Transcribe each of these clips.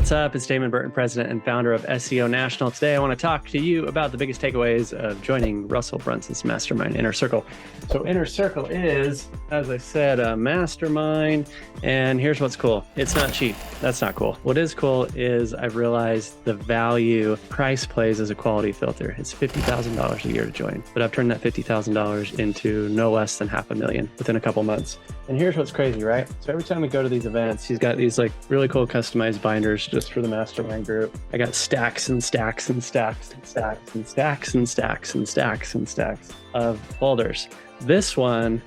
What's up? It's Damon Burton, president and founder of SEO National. Today, I want to talk to you about the biggest takeaways of joining Russell Brunson's Mastermind Inner Circle. So Inner Circle is, as I said, a mastermind. And here's what's cool. It's not cheap. That's not cool. What is cool is I've realized the value price plays as a quality filter. It's $50,000 a year to join, but I've turned that $50,000 into no less than $500,000 within a couple months. And here's what's crazy, right? So every time we go to these events, he's got these like really cool customized binders just for the mastermind group. I got stacks and stacks and stacks and stacks and stacks and stacks and stacks and stacks of folders. This one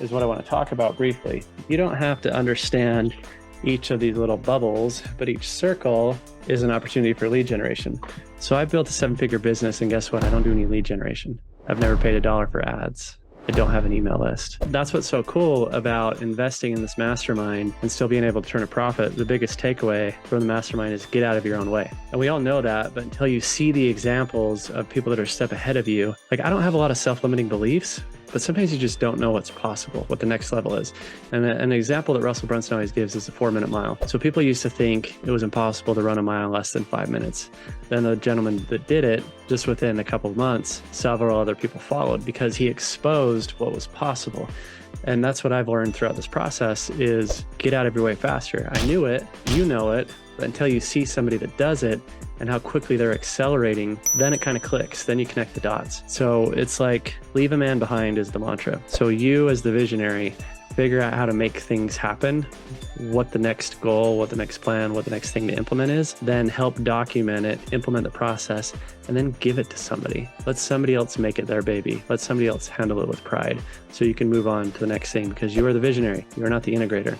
is what I want to talk about briefly. You don't have to understand each of these little bubbles, but each circle is an opportunity for lead generation. So I built a 7-figure business, and guess what? I don't do any lead generation. I've never paid $1 for ads. I don't have an email list. That's what's so cool about investing in this mastermind and still being able to turn a profit. The biggest takeaway from the mastermind is get out of your own way. And we all know that, but until you see the examples of people that are a step ahead of you, like I don't have a lot of self-limiting beliefs, but sometimes you just don't know what's possible, what the next level is. And an example that Russell Brunson always gives is the 4-minute mile. So people used to think it was impossible to run a mile in less than 5 minutes. Then the gentleman that did it, just within a couple of months, several other people followed because he exposed what was possible. And that's what I've learned throughout this process is get out of your way faster. I knew it, you know it, but until you see somebody that does it and how quickly they're accelerating, then it kind of clicks, then you connect the dots. So it's like leave a man behind is the mantra. So you as the visionary, figure out how to make things happen, what the next goal, what the next plan, what the next thing to implement is, then help document it, implement the process, and then give it to somebody. Let somebody else make it their baby. Let somebody else handle it with pride so you can move on to the next thing because you are the visionary. You are not the integrator.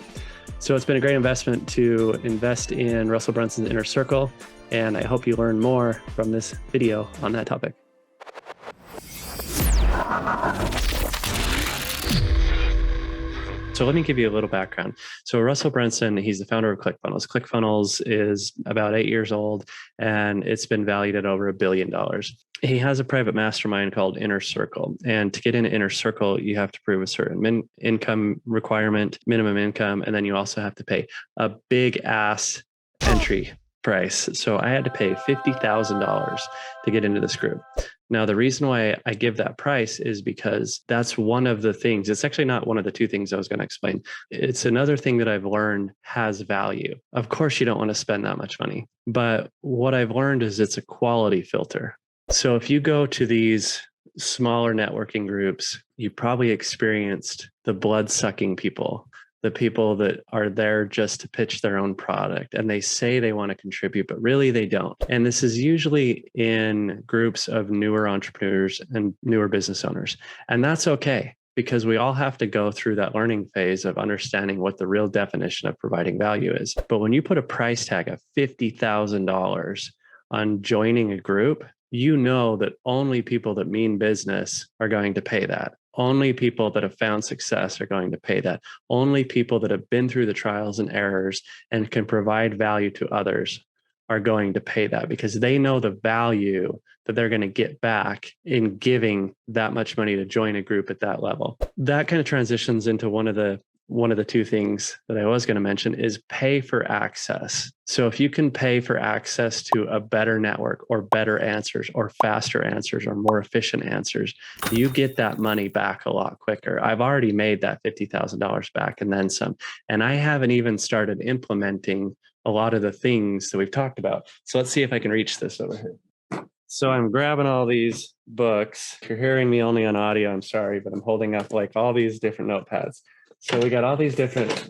So it's been a great investment to invest in Russell Brunson's Inner Circle, and I hope you learn more from this video on that topic. So let me give you a little background. So Russell Brunson, he's the founder of ClickFunnels. ClickFunnels is about 8 years old, and it's been valued at over $1 billion. He has a private mastermind called Inner Circle. And to get into Inner Circle, you have to prove a certain income requirement, minimum income, and then you also have to pay a big ass entry price. So I had to pay $50,000 to get into this group. Now, the reason why I give that price is because that's one of the things. It's actually not one of the two things I was going to explain. It's another thing that I've learned has value. Of course, you don't want to spend that much money, but what I've learned is it's a quality filter. So if you go to these smaller networking groups, you probably experienced the blood-sucking people, the people that are there just to pitch their own product. And they say they want to contribute, but really they don't. And this is usually in groups of newer entrepreneurs and newer business owners. And that's okay, because we all have to go through that learning phase of understanding what the real definition of providing value is. But when you put a price tag of $50,000 on joining a group, you know that only people that mean business are going to pay that. Only people that have found success are going to pay that. Only people that have been through the trials and errors and can provide value to others are going to pay that because they know the value that they're going to get back in giving that much money to join a group at that level. That kind of transitions into one of the two things that I was going to mention is pay for access. So if you can pay for access to a better network or better answers or faster answers or more efficient answers, you get that money back a lot quicker. I've already made that $50,000 back and then some. And I haven't even started implementing a lot of the things that we've talked about. So let's see if I can reach this over here. So I'm grabbing all these books. If you're hearing me only on audio, I'm sorry, but I'm holding up like all these different notepads. So we got all these different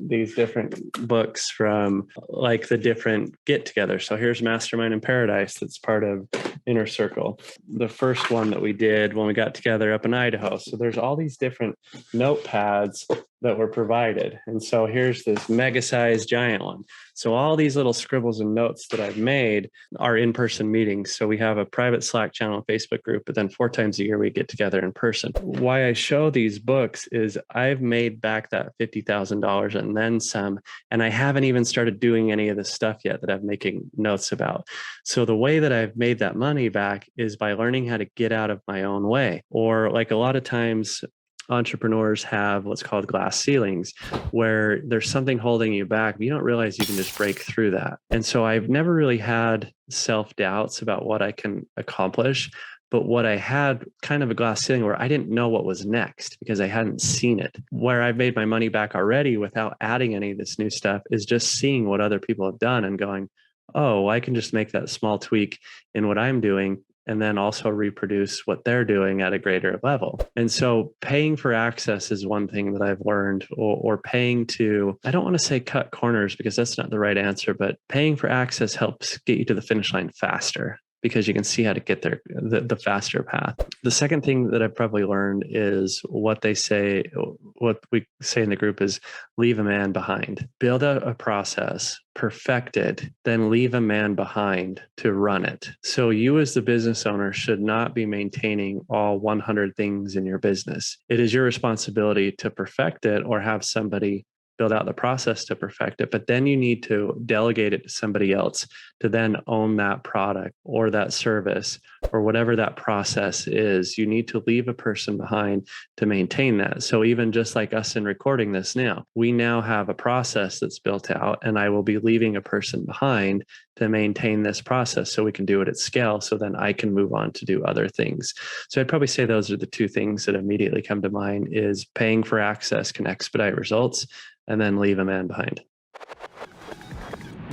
books from like the different get-togethers. So here's Mastermind in Paradise. That's part of Inner Circle. The first one that we did when we got together up in Idaho. So there's all these different notepads that were provided. And so here's this mega-sized giant one. So all these little scribbles and notes that I've made are in-person meetings. So we have a private Slack channel, Facebook group, but then 4 times a year we get together in person. Why I show these books is I've made back that $50,000 and then some, and I haven't even started doing any of the stuff yet that I'm making notes about. So the way that I've made that money back is by learning how to get out of my own way. Or like a lot of times entrepreneurs have what's called glass ceilings, where there's something holding you back, but you don't realize you can just break through that. And so I've never really had self-doubts about what I can accomplish. But what I had kind of a glass ceiling where I didn't know what was next because I hadn't seen it. Where I've made my money back already without adding any of this new stuff is just seeing what other people have done and going, oh, I can just make that small tweak in what I'm doing and then also reproduce what they're doing at a greater level. And so paying for access is one thing that I've learned, or paying to, I don't want to say cut corners because that's not the right answer, but paying for access helps get you to the finish line faster, because you can see how to get there, the faster path. The second thing that I've probably learned is what we say in the group is leave a man behind. Build out a process, perfect it, then leave a man behind to run it. So you as the business owner should not be maintaining all 100 things in your business. It is your responsibility to perfect it or have somebody build out the process to perfect it, but then you need to delegate it to somebody else to then own that product or that service or whatever that process is. You need to leave a person behind to maintain that. So even just like us in recording this now, we now have a process that's built out, and I will be leaving a person behind to maintain this process so we can do it at scale, so then I can move on to do other things. So I'd probably say those are the two things that immediately come to mind: is paying for access can expedite results, and then leave a man behind.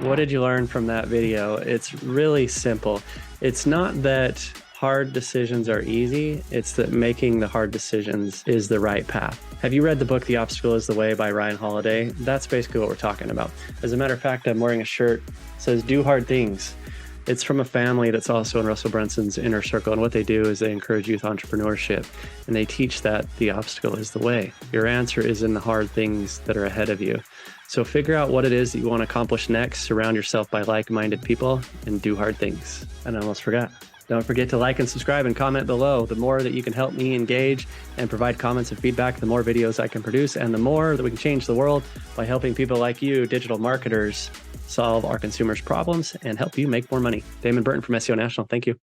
What did you learn from that video? It's really simple. It's not that hard decisions are easy. It's that making the hard decisions is the right path. Have you read the book, The Obstacle is the Way by Ryan Holiday? That's basically what we're talking about. As a matter of fact, I'm wearing a shirt that says, "Do hard things." It's from a family that's also in Russell Brunson's inner circle. And what they do is they encourage youth entrepreneurship, and they teach that the obstacle is the way. Your answer is in the hard things that are ahead of you. So figure out what it is that you want to accomplish next, surround yourself by like-minded people, and do hard things. And I almost forgot. Don't forget to like and subscribe and comment below. The more that you can help me engage and provide comments and feedback, the more videos I can produce, and the more that we can change the world by helping people like you, digital marketers, solve our consumers' problems and help you make more money. Damon Burton from SEO National. Thank you.